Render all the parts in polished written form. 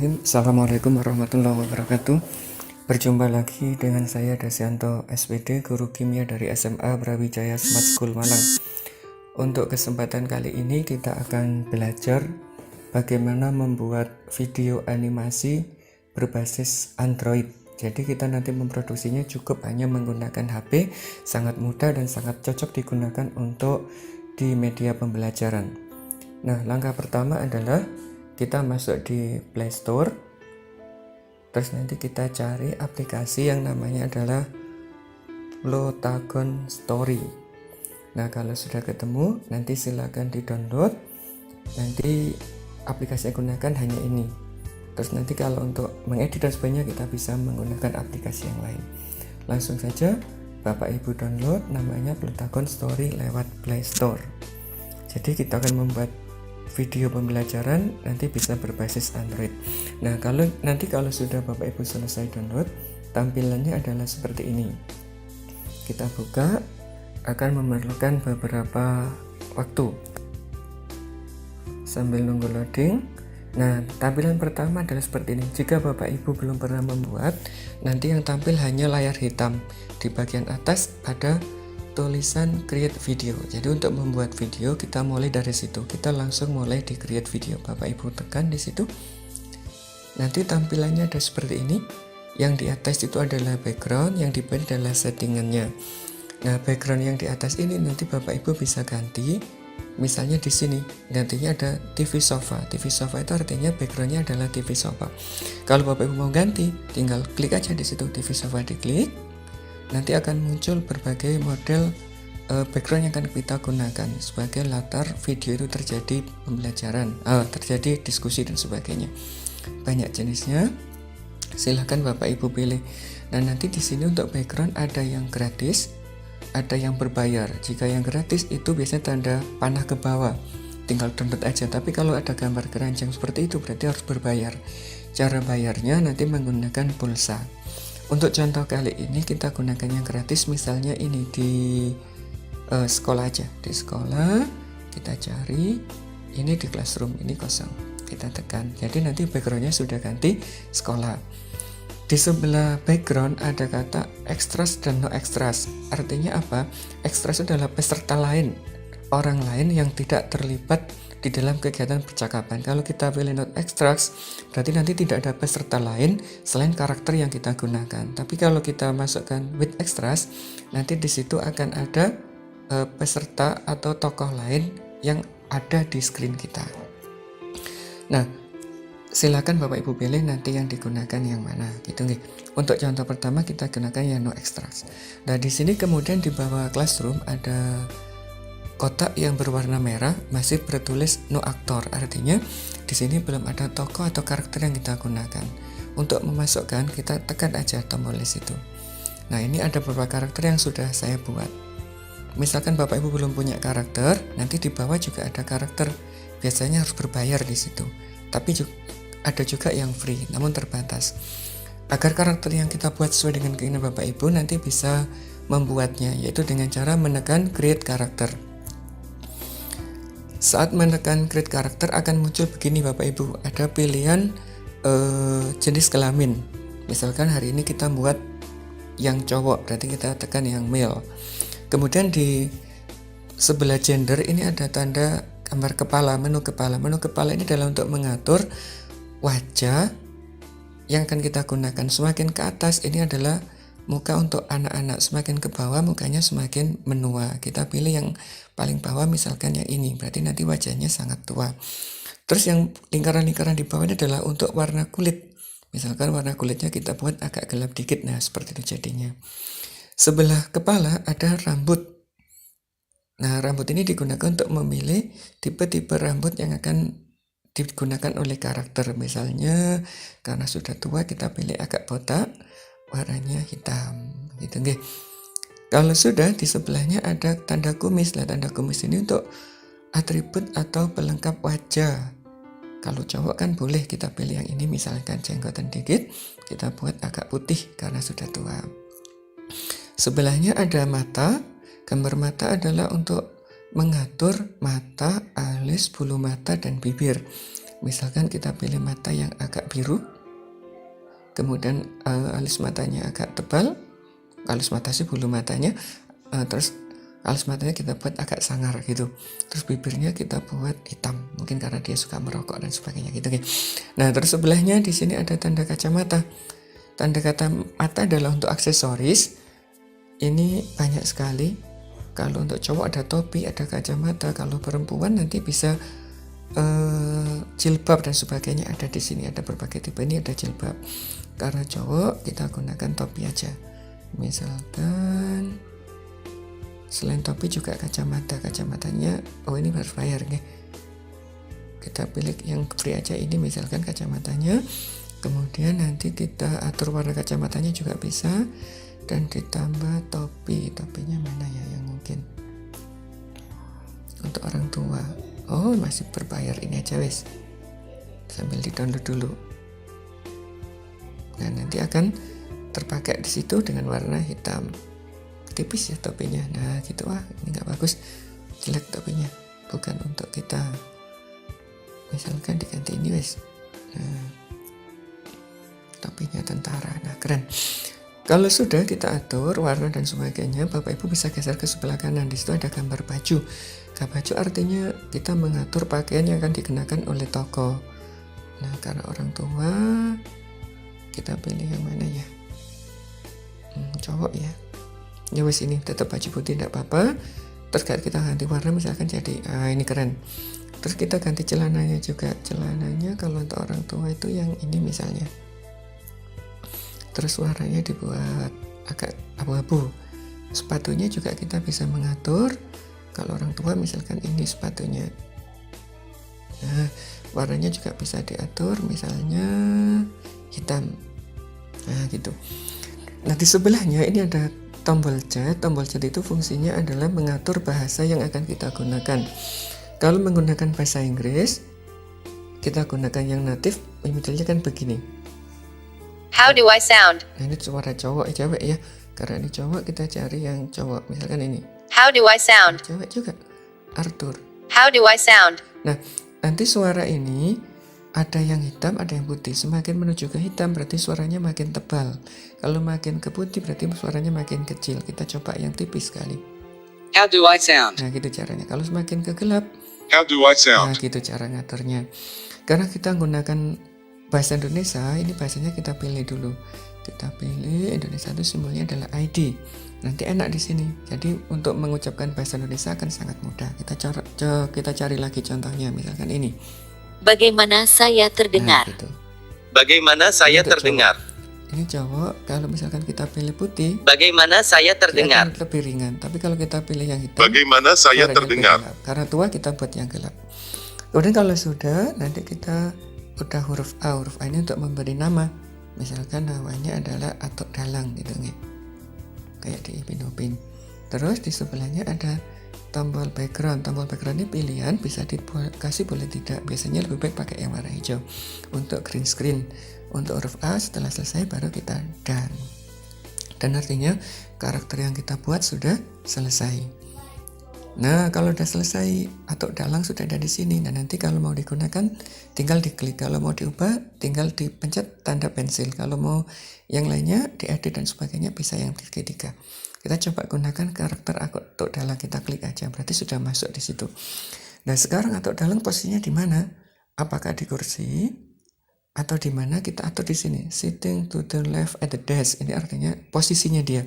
Bismillahirrahmanirrahim. Assalamualaikum warahmatullahi wabarakatuh. Berjumpa lagi dengan saya Dasyanto SPD, guru kimia dari SMA Brawijaya Smart School Malang. Untuk kesempatan kali ini kita akan belajar bagaimana membuat video animasi berbasis Android. Jadi kita nanti memproduksinya cukup hanya menggunakan HP, sangat mudah dan sangat cocok digunakan untuk di media pembelajaran. Nah, langkah pertama adalah kita masuk di Play Store, terus nanti kita cari aplikasi yang namanya adalah Plotagon Story. Nah, kalau sudah ketemu, nanti silakan di-download. Nanti aplikasi yang gunakan hanya ini. Terus nanti kalau untuk mengedit dan sebagainya kita bisa menggunakan aplikasi yang lain. Langsung saja Bapak Ibu download, namanya Plotagon Story lewat Play Store. Jadi kita akan membuat video pembelajaran nanti bisa berbasis Android. Nah, kalau sudah Bapak Ibu selesai download, tampilannya adalah seperti ini. Kita buka, akan memerlukan beberapa waktu sambil nunggu loading. Nah, tampilan pertama adalah seperti ini. Jika Bapak Ibu belum pernah membuat, nanti yang tampil hanya layar hitam. Di bagian atas ada tulisan create video. Jadi untuk membuat video kita mulai dari situ. Kita langsung mulai di create video. Bapak Ibu tekan di situ. Nanti tampilannya ada seperti ini. Yang di atas itu adalah background, yang di bawah adalah settingannya. Nah, background yang di atas ini nanti Bapak Ibu bisa ganti. Misalnya di sini gantinya ada TV sofa. TV sofa itu artinya backgroundnya adalah TV sofa. Kalau Bapak Ibu mau ganti, tinggal klik aja di situ TV sofa, diklik. Nanti akan muncul berbagai model background yang akan kita gunakan sebagai latar video itu terjadi pembelajaran, terjadi diskusi dan sebagainya. Banyak jenisnya, silahkan Bapak Ibu pilih. Dan nanti di sini untuk background ada yang gratis, ada yang berbayar. Jika yang gratis itu biasanya tanda panah ke bawah, tinggal download aja. Tapi kalau ada gambar keranjang seperti itu berarti harus berbayar. Cara bayarnya nanti menggunakan pulsa. Untuk contoh kali ini kita gunakan yang gratis, misalnya ini di sekolah aja. Di sekolah kita cari, ini di classroom, ini kosong. Kita tekan, jadi nanti backgroundnya sudah ganti sekolah. Di sebelah background ada kata extras dan no extras. Artinya apa? Extras adalah peserta lain, orang lain yang tidak terlibat di dalam kegiatan percakapan. Kalau kita pilih not extras, berarti nanti tidak ada peserta lain selain karakter yang kita gunakan. Tapi kalau kita masukkan with extras, nanti di situ akan ada peserta atau tokoh lain yang ada di screen kita. Nah, silakan Bapak Ibu pilih nanti yang digunakan yang mana, gitu nih. Untuk contoh pertama kita gunakan yang no extras. Nah, di sini kemudian di bawah classroom ada kotak yang berwarna merah masih bertulis no actor, artinya di sini belum ada tokoh atau karakter yang kita gunakan. Untuk memasukkan kita tekan aja tombol di situ. Nah, ini ada beberapa karakter yang sudah saya buat. Misalkan Bapak Ibu belum punya karakter, nanti di bawah juga ada karakter. Biasanya harus berbayar di situ. Tapi ada juga yang free, namun terbatas. Agar karakter yang kita buat sesuai dengan keinginan Bapak Ibu, nanti bisa membuatnya, yaitu dengan cara menekan create karakter. Saat menekan create karakter akan muncul begini Bapak Ibu, ada pilihan jenis kelamin. Misalkan hari ini kita buat yang cowok, berarti kita tekan yang male. Kemudian di sebelah gender ini ada tanda gambar kepala, menu kepala. Menu kepala ini adalah untuk mengatur wajah yang akan kita gunakan. Semakin ke atas ini adalah muka untuk anak-anak, semakin ke bawah mukanya semakin menua. Kita pilih yang paling bawah, misalkan yang ini, berarti nanti wajahnya sangat tua. Terus yang lingkaran-lingkaran di bawah ini adalah untuk warna kulit. Misalkan warna kulitnya kita buat agak gelap dikit, nah seperti itu jadinya. Sebelah kepala ada rambut. Nah, rambut ini digunakan untuk memilih tipe-tipe rambut yang akan digunakan oleh karakter. Misalnya karena sudah tua kita pilih agak botak, warnanya hitam, gitu nggih. Kalau sudah, di sebelahnya ada tanda kumis. Nah, tanda kumis ini untuk atribut atau pelengkap wajah. Kalau cowok kan boleh kita pilih yang ini, misalkan jenggotan dikit, kita buat agak putih karena sudah tua. Sebelahnya ada mata. Gambar mata adalah untuk mengatur mata, alis, bulu mata, dan bibir. Misalkan kita pilih mata yang agak biru, kemudian alis matanya agak tebal, alis mata sih bulu matanya, terus alis matanya kita buat agak sangar gitu, terus bibirnya kita buat hitam, mungkin karena dia suka merokok dan sebagainya gitu. Nah terus sebelahnya di sini ada tanda kacamata. Tanda kacamata adalah untuk aksesoris, ini banyak sekali. Kalau untuk cowok ada topi, ada kacamata, kalau perempuan nanti bisa jilbab dan sebagainya ada di sini, ada berbagai tipe. Ini ada jilbab. Karena cowok kita gunakan topi aja. Misalkan selain topi juga kacamata, kacamatanya ini harus bayar nih. Kita pilih yang free aja ini, misalkan kacamatanya. Kemudian nanti kita atur warna kacamatanya juga bisa, dan ditambah topinya mana ya yang mungkin untuk orang tua. Masih berbayar, ini aja wes, sambil di-download dulu. Nah nanti akan terpakai di situ dengan warna hitam, tipis ya topinya. Nah gitu, ini nggak bagus, jelek topinya, bukan untuk kita. Misalkan diganti ini wes. Nah, topinya tentara, nah keren. Kalau sudah kita atur warna dan sebagainya, Bapak Ibu bisa geser ke sebelah kanan. Di situ ada gambar baju. Baju artinya kita mengatur pakaian yang akan dikenakan oleh tokoh. Nah karena orang tua, kita pilih yang mana ya? Cowok ya. Ya wes, ini tetap baju putih tidak apa-apa. Terus kita ganti warna, misalkan jadi ini keren. Terus kita ganti celananya juga. Celananya kalau untuk orang tua itu yang ini misalnya. Terus warnanya dibuat agak abu-abu. Sepatunya juga kita bisa mengatur. Kalau orang tua misalkan ini sepatunya. Nah, warnanya juga bisa diatur, misalnya hitam. Nah, gitu. Nah, di sebelahnya ini ada tombol chat. Tombol chat itu fungsinya adalah mengatur bahasa yang akan kita gunakan. Kalau menggunakan bahasa Inggris, kita gunakan yang native, modelnya kan begini. How do I sound? Nah, ini suara cowok, cewek ya. Karena ini cowok, kita cari yang cowok. Misalkan ini. How do I sound? Cewek juga. Arthur. How do I sound? Nah, nanti suara ini ada yang hitam, ada yang putih. Semakin menuju ke hitam berarti suaranya makin tebal. Kalau makin ke putih berarti suaranya makin kecil. Kita coba yang tipis sekali. How do I sound? Nah, gitu caranya. Kalau semakin ke gelap, How do I nah sound? gitu cara ngaturnya. Karena kita menggunakan bahasa Indonesia, ini bahasanya kita pilih dulu. Kita pilih Indonesia, itu simbolnya adalah ID. Nanti enak di sini. Jadi untuk mengucapkan bahasa Indonesia akan sangat mudah. Kita cari lagi contohnya, misalkan ini. Bagaimana saya terdengar? Nah, gitu. Bagaimana saya Untuk terdengar? Ini cowok, kalau misalkan kita pilih putih, Bagaimana saya dia terdengar? akan lebih ringan. Tapi kalau kita pilih yang hitam, Bagaimana saya suaranya lebih terdengar? gelap. Karena tua kita buat yang gelap. Kemudian kalau sudah, nanti kita udah huruf A. Huruf A ini untuk memberi nama. Misalkan namanya adalah Atok Dalang gitu nih. Kayak di Ipin Upin. Terus di sebelahnya ada tombol background. Tombol background ini pilihan, bisa dikasih boleh tidak. Biasanya lebih baik pakai yang warna hijau. Untuk green screen. Untuk huruf A setelah selesai baru kita done. Dan artinya karakter yang kita buat sudah selesai. Nah, kalau udah selesai atau dalang sudah ada di sini. Nah, nanti kalau mau digunakan tinggal diklik. Kalau mau diubah tinggal dipencet tanda pensil. Kalau mau yang lainnya diedit dan sebagainya bisa yang segitiga. Kita coba gunakan karakter atuk dalang, kita klik aja. Berarti sudah masuk di situ. Nah, sekarang atuk dalang posisinya di mana? Apakah di kursi atau di mana? Kita atur di sini. Sitting to the left at the desk. Ini artinya posisinya dia.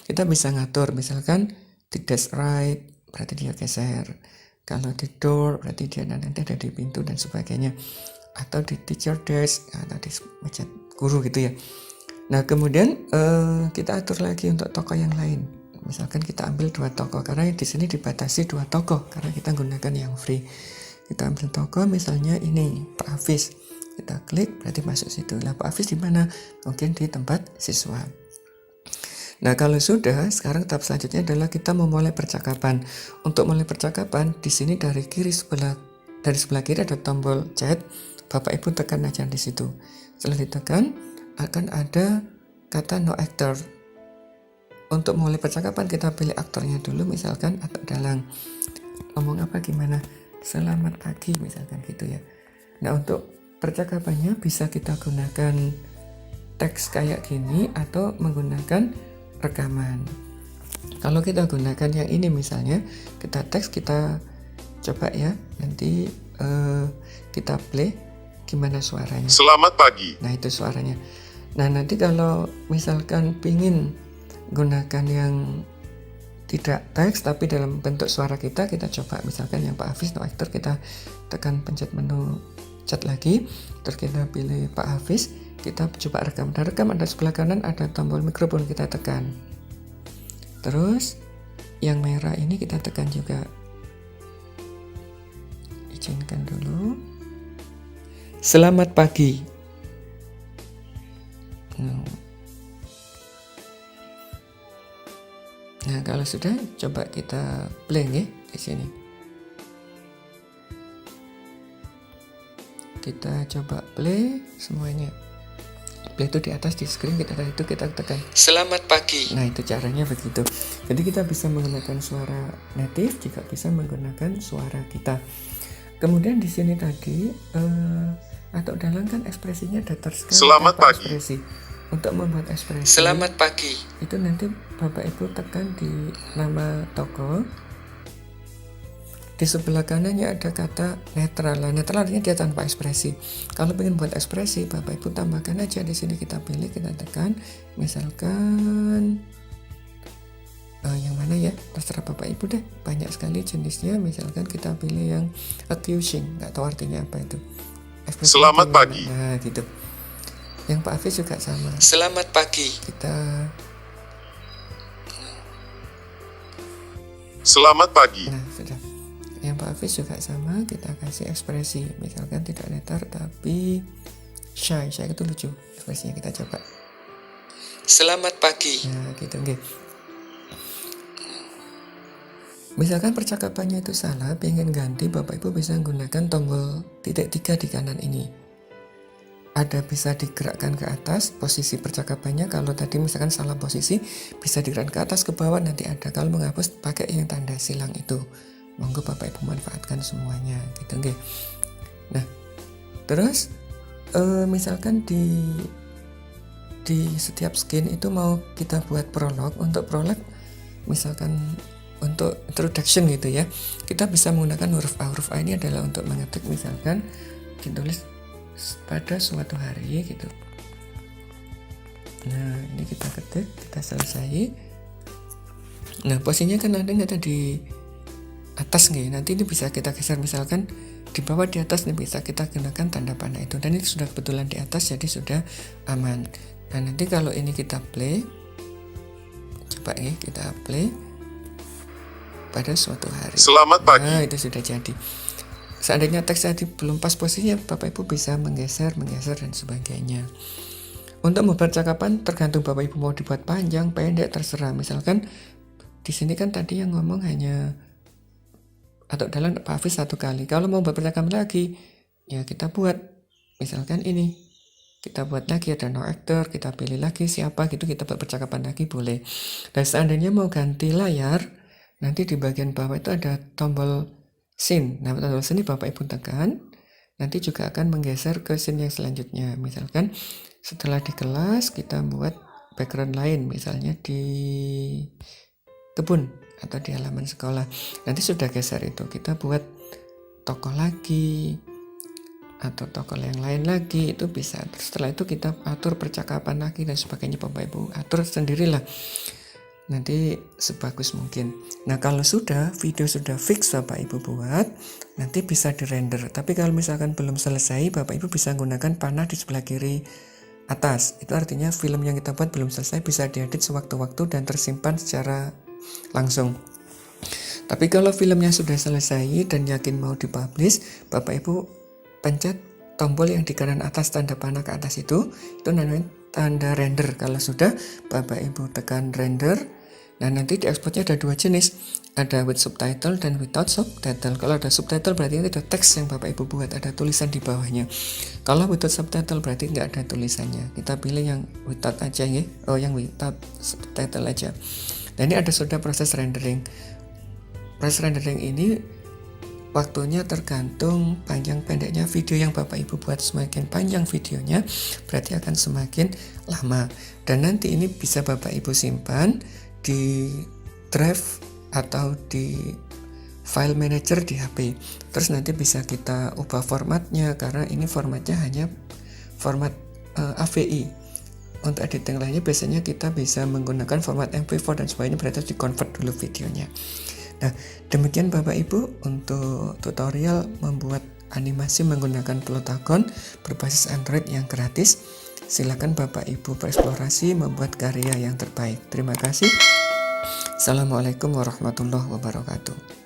Kita bisa ngatur, misalkan di desk right, berarti dia geser. Kalau di door, berarti dia nanti ada di pintu dan sebagainya. Atau di teacher desk, atau di meja guru gitu ya. Nah, kemudian kita atur lagi untuk tokoh yang lain. Misalkan kita ambil 2 tokoh, karena di sini dibatasi 2 tokoh, karena kita gunakan yang free. Kita ambil tokoh, misalnya ini Pak Hafiz. Kita klik, berarti masuk situ. Lah, Pak Hafiz di mana? Mungkin di tempat siswa. Nah, kalau sudah, sekarang tahap selanjutnya adalah kita memulai percakapan. Untuk mulai percakapan, di sini dari sebelah kiri ada tombol chat. Bapak Ibu tekan aja di situ. Setelah ditekan, akan ada kata no actor. Untuk mulai percakapan kita pilih aktornya dulu, misalkan Atok Dalang. Ngomong apa gimana? Selamat pagi misalkan gitu ya. Nah, untuk percakapannya bisa kita gunakan teks kayak gini atau menggunakan rekaman. Kalau kita gunakan yang ini misalnya, kita teks, kita coba ya, nanti kita play gimana suaranya. Selamat pagi. Nah, itu suaranya. Nah, nanti kalau misalkan pingin gunakan yang tidak teks tapi dalam bentuk suara kita coba misalkan yang Pak Hafiz no actor, kita tekan pencet menu chat lagi, terus kita pilih Pak Hafiz, kita coba rekam. Dan rekam ada sebelah kanan ada tombol mikrofon, kita tekan. Terus yang merah ini kita tekan juga. Izinkan dulu. Selamat pagi. Nah, kalau sudah, coba kita play ya di sini. Kita coba play semuanya. Play itu di atas di screen, kita tekan selamat pagi. Nah, itu caranya begitu. Jadi kita bisa menggunakan suara native, juga bisa menggunakan suara kita. Kemudian di sini tadi atau dalam kan ekspresinya datar sekali. Selamat pagi. Ekspresi. Untuk membuat ekspresi Selamat pagi. itu nanti Bapak Ibu tekan di nama toko. Di sebelah kanannya ada kata netral. Netral artinya dia tanpa ekspresi. Kalau ingin buat ekspresi, Bapak Ibu tambahkan aja di sini, kita pilih, kita tekan. Misalkan yang mana ya? Terserah Bapak Ibu deh. Banyak sekali jenisnya. Misalkan kita pilih yang accusing. Nggak tahu artinya apa itu. Ekspresi Selamat pagi. Nah, gitu. Yang Pak Hafiz juga sama. Selamat pagi. Selamat pagi. Nah, sudah. Yang Pak Hafiz juga sama, kita kasih ekspresi. Misalkan tidak netar tapi shy. Shy itu lucu. Ekspresinya kita coba. Selamat pagi. Nah, gitu nggih. Misalkan percakapannya itu salah, pengen ganti, Bapak Ibu bisa menggunakan tombol titik 3 di kanan ini. Ada bisa digerakkan ke atas posisi percakapannya. Kalau tadi misalkan salah posisi, bisa digerakkan ke atas, ke bawah, nanti ada. Kalau menghapus, pakai yang tanda silang itu. Monggo Bapak Ibu manfaatkan semuanya, gitu nggih. Nah, terus misalkan di setiap skin itu mau kita buat prolog. Untuk prolog, misalkan untuk introduction gitu ya, kita bisa menggunakan huruf A. Huruf A ini adalah untuk mengetik, misalkan ditulis pada suatu hari gitu. Nah, ini kita ketik, kita selesai. Nah, posisinya kan ada di atas nggih. Nanti ini bisa kita geser, misalkan di bawah, di atas, nih bisa kita gunakan tanda panah itu. Dan ini sudah kebetulan di atas, jadi sudah aman. Nah, nanti kalau ini kita play, coba ya kita play pada suatu hari. Selamat pagi. Nah, itu sudah jadi. Seandainya teks tadi belum pas posisinya, Bapak Ibu bisa menggeser dan sebagainya. Untuk membuat percakapan tergantung Bapak Ibu mau dibuat panjang, pendek, terserah. Misalkan di sini kan tadi yang ngomong hanya atau dalam Pak Hafiz 1 kali. Kalau mau buat percakapan lagi, ya kita buat misalkan ini. Kita buat lagi, ada no actor, kita pilih lagi siapa gitu, kita buat percakapan lagi boleh. Dan seandainya mau ganti layar, nanti di bagian bawah itu ada tombol scene. Nah, tombol scene ini Bapak Ibu tekan, nanti juga akan menggeser ke scene yang selanjutnya. Misalkan setelah di kelas kita buat background lain, misalnya di kebun atau di halaman sekolah. Nanti sudah geser itu, kita buat tokoh lagi atau tokoh yang lain lagi, itu bisa. Terus setelah itu kita atur percakapan lagi dan sebagainya. Bapak Ibu atur sendirilah, nanti sebagus mungkin. Nah, kalau sudah video sudah fix Bapak Ibu buat, nanti bisa dirender. Tapi kalau misalkan belum selesai, Bapak Ibu bisa menggunakan panah di sebelah kiri atas. Itu artinya film yang kita buat belum selesai, bisa diedit sewaktu-waktu dan tersimpan secara langsung. Tapi kalau filmnya sudah selesai dan yakin mau dipublish, Bapak Ibu pencet tombol yang di kanan atas, tanda panah ke atas itu namanya tanda render. Kalau sudah, Bapak Ibu tekan render. Nah, nanti di exportnya ada 2 jenis, ada with subtitle dan without subtitle. Kalau ada subtitle berarti itu ada teks yang Bapak Ibu buat, ada tulisan di bawahnya. Kalau without subtitle berarti nggak ada tulisannya. Kita pilih yang without aja ya. Yang without subtitle aja. Nah, ini ada sudah proses rendering. Proses rendering ini waktunya tergantung panjang pendeknya video yang Bapak Ibu buat. Semakin panjang videonya berarti akan semakin lama. Dan nanti ini bisa Bapak Ibu simpan di drive atau di file manager di HP. Terus nanti bisa kita ubah formatnya karena ini formatnya hanya format AVI. Untuk editing lainnya biasanya kita bisa menggunakan format MP4 dan sebagainya, berarti harus di-convert dulu videonya. Nah, demikian Bapak Ibu untuk tutorial membuat animasi menggunakan Plotagon berbasis Android yang gratis. Silakan Bapak Ibu bereksplorasi membuat karya yang terbaik. Terima kasih. Assalamualaikum warahmatullahi wabarakatuh.